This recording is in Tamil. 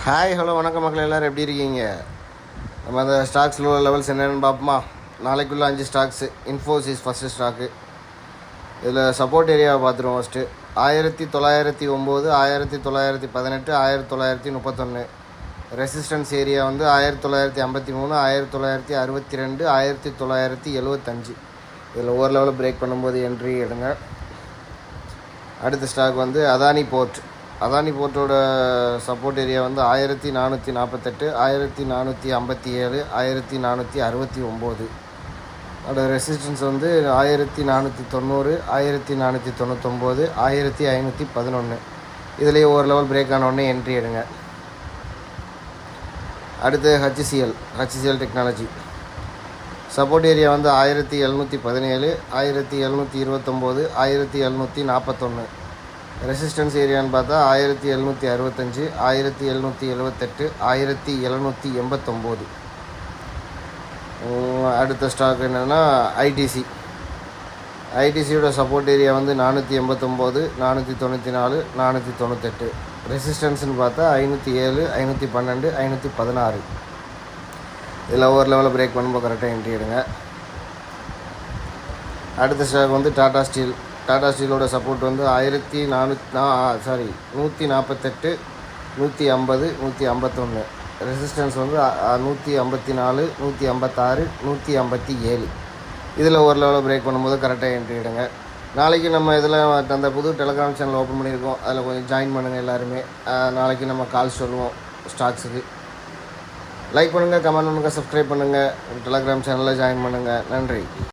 ஹாய் ஹலோ வணக்கம் மக்கள், எல்லோரும் எப்படி இருக்கீங்க? நம்ம அந்த ஸ்டாக்ஸில் உள்ள லெவல்ஸ் என்னென்னு பார்ப்போமா? நாளைக்குள்ளே 5 ஸ்டாக்ஸு. Infosys first stock. இதில் சப்போர்ட் ஏரியாவை பார்த்துருவோம். ஃபஸ்ட்டு 1909, 1918, 1931. ரெசிஸ்டன்ஸ் ஏரியா வந்து 1953, 1962, 1975. இதில் ஒரு லெவலில் பிரேக் பண்ணும்போது என்ட்ரி எடுங்க. அடுத்த ஸ்டாக் வந்து அதானி போர்ட். அதானி போர்ட்டோட சப்போர்ட் ஏரியா வந்து 1448, 1457, 1469. அதோட ரெசிஸ்டன்ஸ் வந்து 1490, 1499, 1511. இதுலேயே ஒரு லெவல் பிரேக் ஆனோடனே என்ட்ரி எடுங்க. அடுத்து ஹச்சிசிஎல் டெக்னாலஜி. சப்போர்ட் ஏரியா வந்து 1717, 1729, 1741. ரெசிஸ்டன்ஸ் ஏரியான்னு பார்த்தா 1765, 1778, 1789. அடுத்த ஸ்டாக் என்னென்னா ஐடிசியோட சப்போர்ட் ஏரியா வந்து 489, 494, 498. ரெசிஸ்டன்ஸ்னு பார்த்தா 507, 512, 516. இதில் ஒரு லெவலில் பிரேக் பண்ணும்போது கரெக்டாக என்ட்ரி எடுங்க. அடுத்த ஸ்டாக் வந்து டாடா ஸ்டீலோட சப்போர்ட் வந்து 148, 150, 151. ரெசிஸ்டன்ஸ் வந்து 154, 156, 157. இதில் ஒரு லெவலில் பிரேக் பண்ணும்போது கரெக்டாக என்ட்ரி எடுங்க. நாளைக்கு நம்ம இதில் அந்த புது டெலிகிராம் சேனல் ஓப்பன் பண்ணியிருக்கோம். அதில் கொஞ்சம் ஜாயின் பண்ணுங்கள் எல்லாருமே. நாளைக்கு நம்ம கால் சொல்லுவோம் ஸ்டாக்ஸுக்கு. லைக் பண்ணுங்கள், கமெண்ட் பண்ணுங்கள், சப்ஸ்கிரைப் பண்ணுங்கள், டெலிகிராம் சேனலில் ஜாயின் பண்ணுங்கள். நன்றி.